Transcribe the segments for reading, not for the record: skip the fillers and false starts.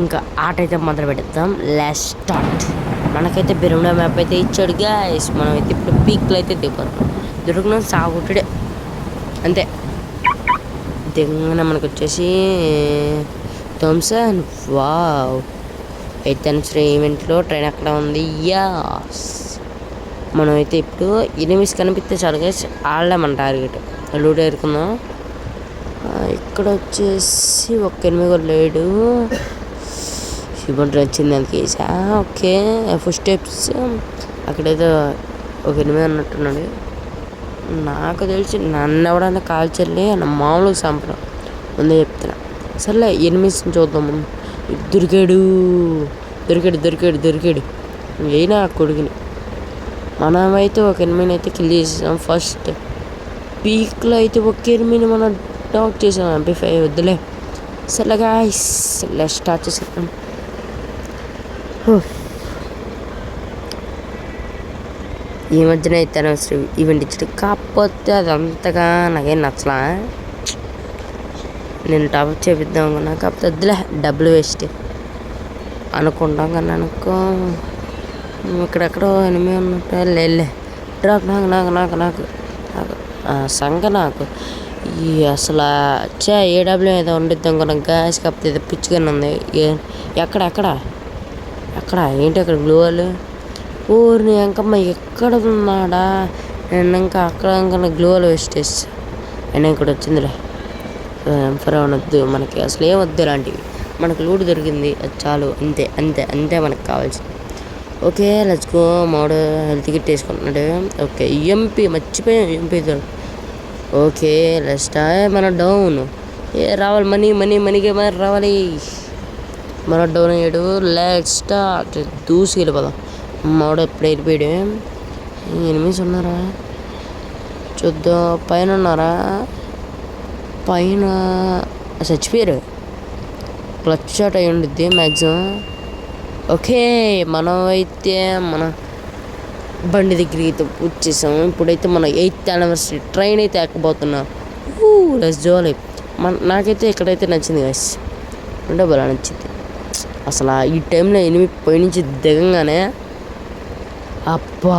ఇంకా ఆట అయితే మొదలు పెడతాం. Let's start. మనకైతే బెరముడా మ్యాప్ అయితే ఇచ్చాడు గాయస్. మనం అయితే ఇప్పుడు పీక్లో అయితే దిగుతాం. దొరికిన సాగుతుడే అంతే. దిగగానే మనకు వచ్చేసి థామ్సన్. వావ్, 8th anniversary ఈవెంట్లో ట్రైన్ అక్కడ ఉంది. యాస్, మనమైతే ఇప్పుడు ఎనిమిస్ కనిపిస్తే చాలు గైస్, ఆడలే మన టార్గెట్. లూడో ఎరుకుందాం. ఇక్కడ వచ్చేసి ఒక్క ఎనిమిది కూడా లేడు. ఇబ్బంది వచ్చింది దానికి. ఓకే, ఫస్ట్ స్టెప్స్ అక్కడేదో ఒక ఎనిమిది అన్నట్టున్నాడు. నాకు తెలిసి నన్ను ఎవడన్నా కాల్చెల్లి నా మామూలుగా చంపడం ముందే చెప్తున్నా. సర్లే ఎనిమిది చూద్దాము. దొరికాడు దొరికాడు దొరికాడు దొరికాడు అయినా కొడుకుని. మనమైతే ఒక ఎనిమిది అయితే కిల్ చేసేసాం. ఫస్ట్ పీక్లో అయితే ఒక ఎనిమిది మనం డాక్ చేసాం. MP5 వద్దులే. సర్లే గాయ్స్, స్టార్ట్ చేసేద్దాం. ఈ మధ్యన అయితే ఈవెంట్ ఇచ్చాడు, కాకపోతే అది అంతగా నాకేం నచ్చలా. నేను టాప్ చేపిద్దాం అనుకున్నా, కాకపోతే వద్దులే, డబ్బులు వేస్ట్ అనుకుంటాం. కానీ అనుకో ఇక్కడెక్కడో ఎనిమిది ఉన్నట్టు లేలే. డ్రాప్ నాకు నాకు నాకు నాకు సంగ నాకు ఈ అసలు AW ఏదో ఉండిద్దాం అనుకున్నాం గ్యాస్. కాకపోతే ఏదో పిచ్చిగానే ఉంది. ఎక్కడ ఎక్కడ ఎక్కడ ఏంటి అక్కడ గ్లోవల్? ఊరిని ఇంకమ్మ ఎక్కడ ఉన్నాడా? నేను ఇంకా అక్కడ ఇంకా గ్లోవల్ వేస్ట్ చేస్తా. అయినా ఇక్కడ వచ్చిందిలే. ఎంఫర్ వద్దు మనకి, అసలు ఏం వద్దు ఇలాంటివి. మనకు లూడ్ దొరికింది, అది చాలు. అంతే అంతే అంతే మనకు కావాల్సింది. Okay, let's go. మాడు హెల్త్ కిట్ వేసుకుంటున్నాడు. ఓకే, EMP మర్చిపోయాం. EMP ఓకే, లెట్స్ మన డౌన్. రావాలి మనీ మనీ మనీకే మరి రావాలి. మన డౌన్ అయ్యాడు. Let's start. దూసి వెళ్ళిపోదాం. మావాడు ఎప్పుడు వెళ్ళిపోయాడు. ఎనిమిస్ ఉన్నారా చూద్దాం. పైన ఉన్నారా? పైన చచ్చిపోయారు. క్లచ్ షాట్ అయి ఉండిద్ది మ్యాక్సిమం. ఓకే, మనం అయితే మన బండి దగ్గరికి అయితే వచ్చేసాం. ఇప్పుడైతే మన 8th anniversary ట్రైన్ అయితే ఎక్కబోతున్నాం. Let's jolly. నాకైతే ఇక్కడైతే నచ్చింది గైస్. ఉండే బాగా నచ్చింది అసలు. ఈ టైంలో ఎనిమిది పైనుంచి దిగంగానే అబ్బా,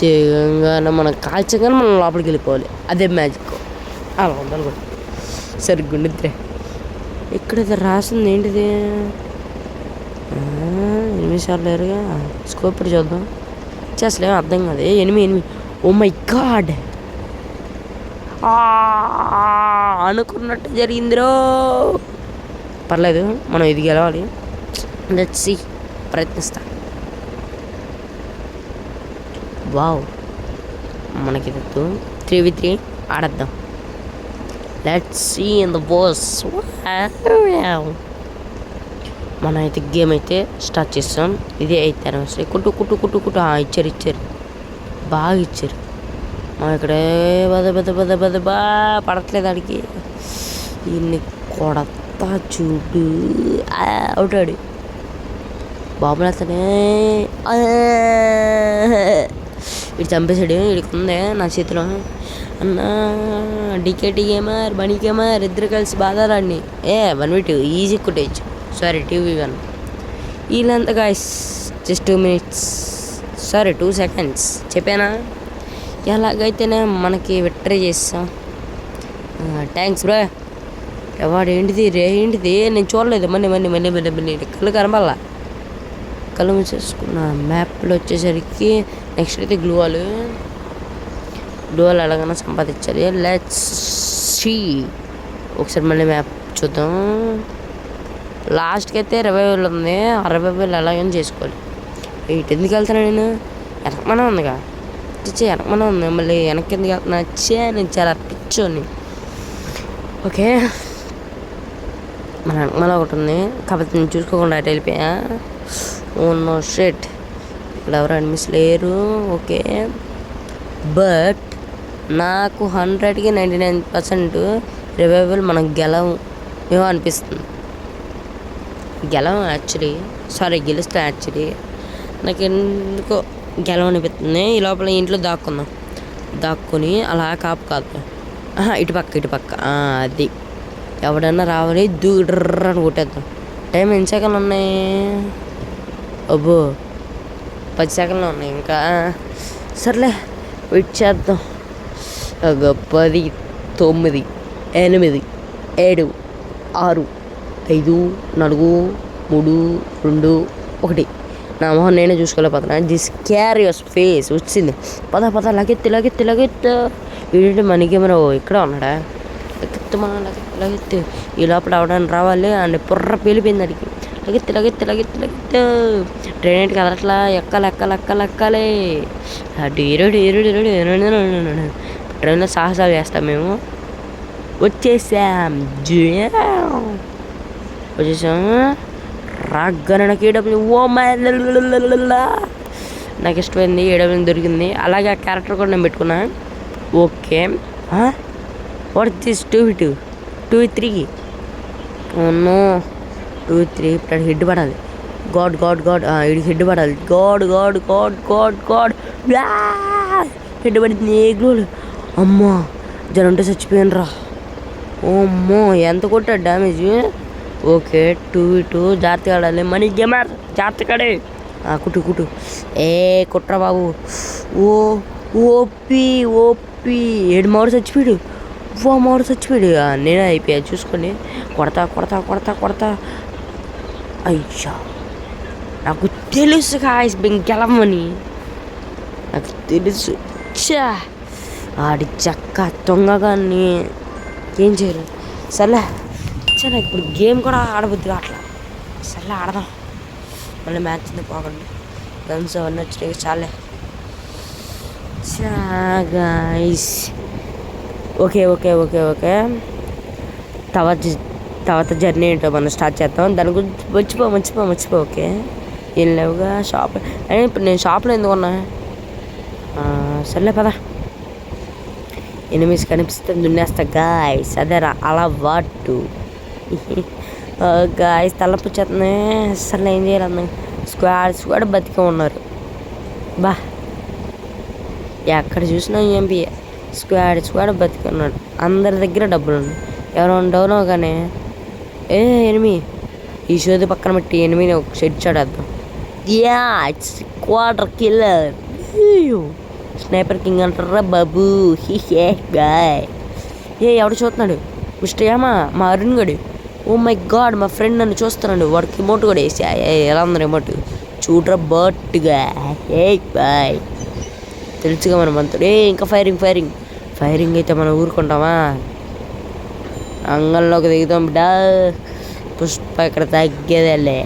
దిగంగానే మనం కాల్చగానే మనం లోపలికి వెళ్ళిపోవాలి. అదే మ్యాజిక్. అలా ఉండాలి కూడా. సరిగ్గా ఉండిద్దిరే. ఇక్కడైతే రాసింది ఏంటిది? 8 సార్లు లేరుగా. స్కోప్ ఇప్పుడు చూద్దాం. అసలు ఏమో అర్థం కాదు. 8. ఓ మై గాడ్, అనుకున్నట్టు జరిగిందిరో. పర్లేదు, మనం ఇది గెలవాలి. Let's see, ప్రయత్నిస్తా. వావ్, మనకి 3v3 ఆడద్దాం. Let's see in the boss. మనం అయితే గేమ్ అయితే స్టార్ట్ చేస్తాం. ఇదే 8th anniversary. కుట్టు కుట్టు కుట్టు కుట్టు ఇచ్చారు బాగా ఇచ్చారు. మనం ఇక్కడే పడట్లేదు ఆడికి. ఇన్ని కొడతా చూడు. అవుతాడు బాబులు. అతనే ఇటు చంపేశాడు. ఇడికి ఉందే నా చేతిలో. అన్న DKT గేమర్, బనీ గేమర్ ఇద్దరు కలిసి బాధారాడిని. 1v2 easy కొట్టేయచ్చు. Sorry 2v1. వీళ్ళంతా guys just 2 minutes, sorry 2 seconds చెప్పానా. ఎలాగైతేనే మనకి విక్టరీ చేస్తాం. Thanks bro. వాడు ఏంటిది రే, ఏంటిది? నేను చూడలేదు. మళ్ళీ కళ్ళు కనబడాల. కళ్ళు మూసేసుకున్న. మ్యాప్లో వచ్చేసరికి నెక్స్ట్ అయితే గ్లూవాల్ ఎలాగైనా సంపాదించాలి. Let's see. ఒకసారి మళ్ళీ మ్యాప్ చూద్దాం. లాస్ట్కి అయితే రివైవల్ ఉంది. ఆ రివైవల్ ఎలాగైనా చేసుకోవాలి. ఇటు ఎందుకు వెళ్తాను నేను? వెనకమనే ఉందిగా. వెనకమనే ఉంది. మళ్ళీ వెనక్కి ఎందుకు వెళ్తున్నా? నేను చాలా పిచ్చోని. ఓకే, మన వెనకమల ఒకటి ఉంది. కాకపోతే నేను చూసుకోకుండా అటు వెళ్ళిపోయా. నో షిట్, ఇక్కడ ఎవరు ఎనిమిస్ లేరు. ఓకే, బట్ నాకు 100కి 99% రివైవల్ మనం ఏమో అనిపిస్తుంది. యాక్చువల్లీ గెలుస్తా. యాక్చువల్లీ నాకు ఎందుకో అనిపిస్తుంది. ఈ లోపల ఇంట్లో దాక్కుని అలా కాదు. ఇటు పక్క అది ఎవడన్నా రావాలి. దూడ్రని కొట్టేద్దాం. టైం ఎన్ని సెకండ్లు ఉన్నాయి? అబ్బో 10 సెకండ్లు ఉన్నాయి ఇంకా. సర్లే వెయిట్ చేద్దాం. 10, 9, 8, 7, 6, 5, 4, 3, 2, 1. నా మొహం నేనే చూసుకోలేకపోతున్నా. దిస్ క్యారియస్ ఫేస్ వచ్చింది. పద లగెత్తు. వీడి మనకేమో ఇక్కడ ఉన్నాడా? లగెత్తు ఈ లోపల అవడానికి రావాలి. అండ్ పుర్ర పేలిపోయింది అడిగి. లగెత్తు ట్రైన్ కదలట్లా. ఎక్కాలి. ట్రైన్లో సాహసాలు చేస్తాం మేము. వచ్చేసాం రాగానే నాకు ఏడబ్ల్యూ నాకు ఇష్టమైంది. ఏడబ్ల్యూ దొరికింది. అలాగే ఆ క్యారెక్టర్ కూడా నేను పెట్టుకున్నా. Okay what this 2v2 2v3 no 2v3 ఇప్పుడు హెడ్ పడాలి. గాడ్ వీడికి హెడ్ పడాలి. గాడ్ హెడ్ పడింది. ఏగ్లోలు అమ్మా జనంటే చచ్చిపోయాను రా. అమ్మో ఎంత కొట్టాడు డ్యామేజ్. ఓకే 2v2 జాగ్రత్తగా ఆడాలి. మనీ గేమర్ జాగ్రత్తగాడే. కుట్టు కుట్రా బాబు. ఓపి 7 మాడు చచ్చిపోయాడు. నేనే అయిపోయా చూసుకోండి. కొడతా. అయ్యా నాకు తెలుసు గాయ్స్ గెలవమని నాకు తెలుసు. ఆడి చక్క తొంగగాన్ని ఏం చేయరు. సర్లే ఇప్పుడు గేమ్ కూడా ఆడబుద్ది అట్లా. సర్లే ఆడదాం. మళ్ళీ మ్యాచ్ ఉంది పోకండి. గన్స్ అవన్నీ వచ్చినాయి చాలే. గాయ్స్ ఓకే తర్వాత జర్నీ ఏంటో మనం స్టార్ట్ చేద్దాం. దాని గురించి మర్చిపో. ఓకే ఏం లేవుగా షాప్. అయినా ఇప్పుడు నేను షాప్లో ఎందుకు ఉన్నా? సర్లే పద. ఎనిమిస్ కనిపిస్తే దున్నేస్తా గాయ్స్. అదేరా అలా వాటు గాయ్స్ తలపు చేతనే. అసలు ఏం చేయాలన్నా స్క్వాడ్ బతికే ఉన్నారు. ఎక్కడ చూసినా ఎంపీ స్క్వాడ్ బతికే ఉన్నాడు. అందరి దగ్గర డబ్బులు ఉన్నాయి. ఎవరైనా డౌన్ అవగానే ఎనిమి ఈ షోది పక్కన పెట్టి ఎనిమిని ఒక షెడ్ చాడేద్దాం. It's quarter killer. Sniper king అంటారా బాబు. గాయ్ ఎవడు చూస్తున్నాడు? మిస్టర్ ఏమా మా అరుణ్ గడు. ఓ మై గాడ్ మా ఫ్రెండ్ నన్ను చూస్తున్నాడు. వాడికి రిమోట్ కూడా వేసి ఎలా ఉంది రిమోట్ చూడరా బట్టుగా. బాయ్ తెలుసుగా మనం అంతా. ఇంకా ఫైరింగ్ అయితే మనం ఊరుకుంటామా? అంగంలోకి దిగుతాం బిడ్డా. పుష్ప ఇక్కడ తగ్గేదేలే.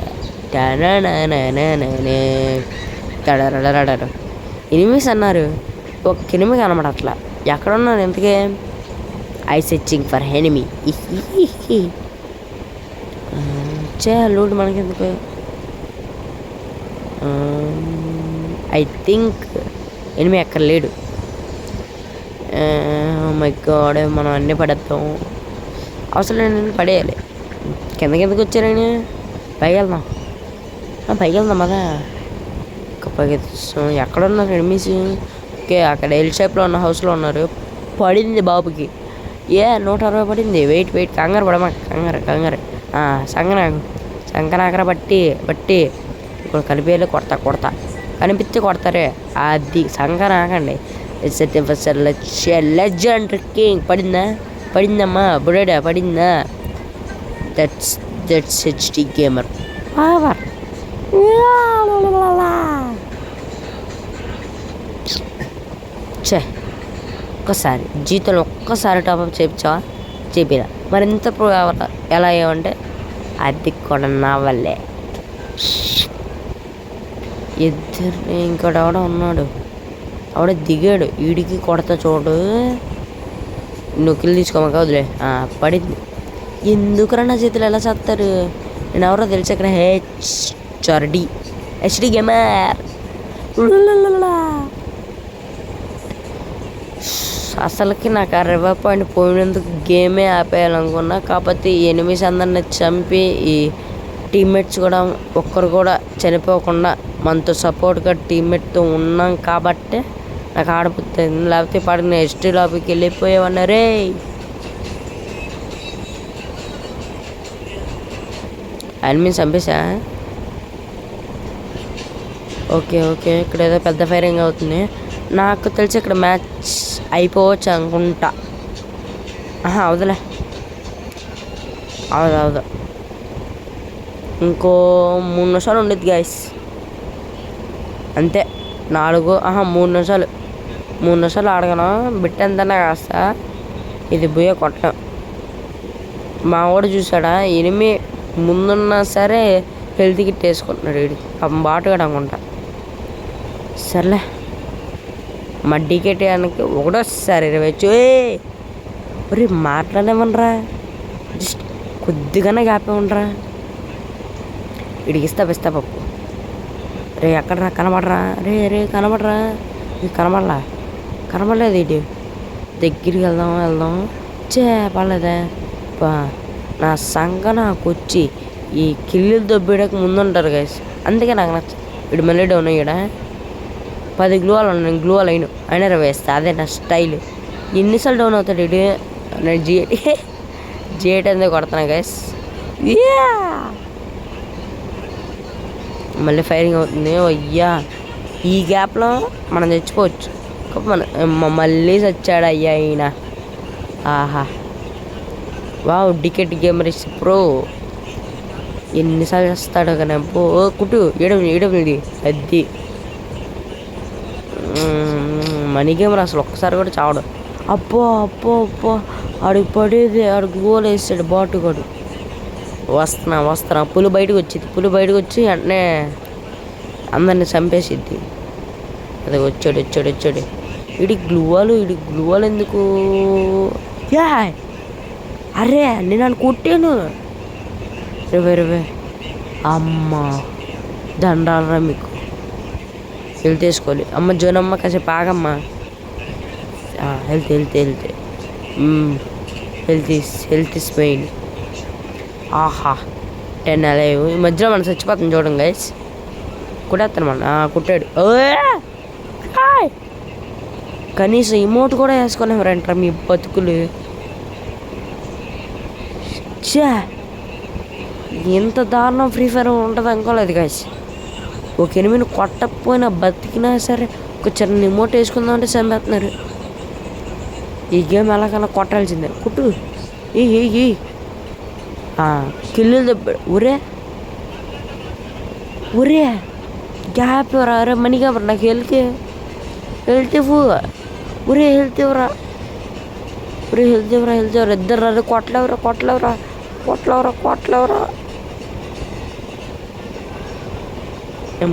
ఎనిమిస్ అన్నారు. ఒక ఎనిమి కనబడట్లా. ఎక్కడున్నారు ఎంతకే? I searching for enemy. Loot మనకెందుకు? ఐ థింక్ ఎనిమి ఎక్కడ లేడు. మై గాడ్ మనం అన్నీ పడేద్దాం. అవసరం లేని పడేయాలి. కిందకి వచ్చారని పైకి వెళ్దాం కదా. ఎక్కడున్నారు ఎనిమిస్? ఓకే అక్కడ ఎల్ షేప్లో ఉన్న హౌస్లో ఉన్నారు. పడింది బాబుకి 160 పడింది. వెయిట్ కంగారు పడమా. కంగారు సంకనాకర బట్టి ఇప్పుడు కలిపేయాలి. కొడతా కనిపిస్తే కొడతారే. అది సంకనాకండి. లెజెండ్ కింగ్ పడిందమ్మా బుడేడా పడిందా? That's HD gamer power. ఒక్కసారి జీతంలో ఒక్కసారి టాప్అప్ చేయించావా? చేపిరా. మరి ఎంత ఎలా ఏమంటే అది కూడా నా వల్లే. ఇద్దరు ఇంకోటి ఎవడో ఉన్నాడు. ఆవిడ దిగాడు. వీడికి కొడతా చూడు. నువ్వు కిల్ తీసుకోమా వదిలే. పడింది. ఎందుకురా నా చేతులు ఎలా చేస్తారు? నేను ఎవరో తెలుసు. ఇక్కడ హెచ్డి గేమర్. అసలుకి నాకు ఆ రివర్ పాయింట్ పోయినందుకు గేమే ఆపేయాలనుకున్నా. కాకపోతే ఈ ఎనిమిస్ అందరిని చంపి ఈ టీమ్మేట్స్ కూడా ఒక్కరు కూడా చనిపోకుండా మనతో సపోర్ట్గా టీమ్మేట్తో ఉన్నాం కాబట్టి నాకు ఆడబుద్ది. లేకపోతే పడిన ఎస్టీ లాబీకి వెళ్ళిపోయేవన్నా. ఎనిమిది చంపేసా. ఓకే ఓకే, ఇక్కడ ఏదో పెద్ద ఫైరింగ్ అవుతుంది. నాకు తెలిసి ఇక్కడ మ్యాచ్ అయిపోవచ్చు అనుకుంటా. అవదులే, అవదు. ఇంకో 3 నిమిషాలు ఉండేది గైస్, అంతే. 3 నిమిషాలు. 3 నిమిషాలు ఆడగను. బిట్టంతనే కాస్త ఇది బుయ్య కొట్టం. మా వాడు చూసాడా, ఎనిమి ముందున్నా సరే హెల్త్ కిట్ వేసుకుంటున్నాడు. వీడి బాటుగాడు అనుకుంటా. సర్లే, మా డికెట్ అనకి ఒకటోసారి 20 ఒరే మాట్లాడేమనరా, జస్ట్ కొద్దిగానే గ్యాపేమనరా. వీడికి ఇస్తా పప్పు. రే ఎక్కడరా, కనబడరా. రే కనబడరా. కనబడలేదు. ఇటు దగ్గరికి వెళ్దాం. పర్లేదే నా సంగ నాకు వచ్చి ఈ కిల్లులు దొబ్బేయడానికి ముందుంటారు గైస్. అందుకే నాకు నచ్చ. ఇటు మళ్ళీ డౌన్ అయ్యాడా. 10 గ్లూవాలు ఉన్నాయి. గ్లూవాలు అయినా వేస్తా. అదే నా స్టైల్. ఎన్నిసార్లు డౌన్ అవుతాడు ఇటు. నేను G8 అనేది కొడుతున్నా గైస్. మళ్ళీ ఫైరింగ్ అవుతుంది. అయ్యా, ఈ గ్యాప్లో మనం చచ్చిపోవచ్చు. మళ్ళీ చచ్చాడు అయ్యా ఈయన. ఆహా, వావ్, డికెట్ గేమర్ ఇస్ ప్రో. ఎన్నిసార్లు చేస్తాడు కానీ కుట్టు ఏడమిది అది. మనీ గేమర్ అసలు ఒక్కసారి కూడా చావడు. అప్పో ఆడికి పడేది. ఆడికి గోల్ వేసాడు బాటుగాడు. వస్తున్నా. పులి బయటకు వచ్చి వెంటనే అందరిని చంపేసిద్ది. అది వచ్చాడు. ఇడి గ్లూవాలు ఎందుకు. అరే నేను నన్ను కొట్టాను. రే అమ్మ దండాలరా మీకు. హెల్త్ వేసుకోవాలి. అమ్మ జోనమ్మ కాసేపు ఆగమ్మా. Health is main. ఆహా, 10 అలైవ్. ఈ మధ్యలో మనం చచ్చిపోతాం చూడండి గైస్. కుట్టేస్తాను మన. కుట్టాడు. కనీసం ఇమోట్ కూడా వేసుకునేవారంటారా మీ బతుకులు. ఎంత దారుణం ఫ్రీ ఫైర్ ఉంటుంది అనుకోలేదు గైస్. ఒక ఎనిమిది కొట్టకపోయినా బతికినా సరే ఒక చిన్న ఇమోట్ వేసుకుందాం అంటే చంపేస్తున్నారు. ఈ గేమ్ ఎలాగైనా కొట్టాల్సిందే. కుట్టు ఈ కిల్లులు దెబ్బ. ఒరే గ్యాప్ ఎవరా. అరే మనీ కాబట్టి నాకు హెల్త్ ఇవ్వు. ఒరే హెల్త్ ఇవ్వరా. ఇద్దరు రా. కొట్టలేవరా.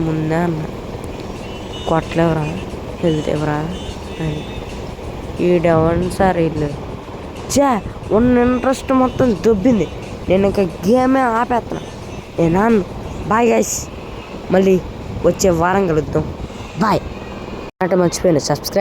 ముందే అన్న కొట్టలేవరా, హెల్త్ ఇవ్వరా అని. ఈడెవన్ సార్ ఇల్లు. ఉన్న ఇంట్రెస్ట్ మొత్తం దొబ్బింది. నేను ఇంకా గేమే ఆపేస్తున్నా. నాన్న బాయ్ గైస్, మళ్ళీ వచ్చే వారం కలుద్దాం. బాయ్. అంటే మర్చిపోయాను, సబ్స్క్రైబ్.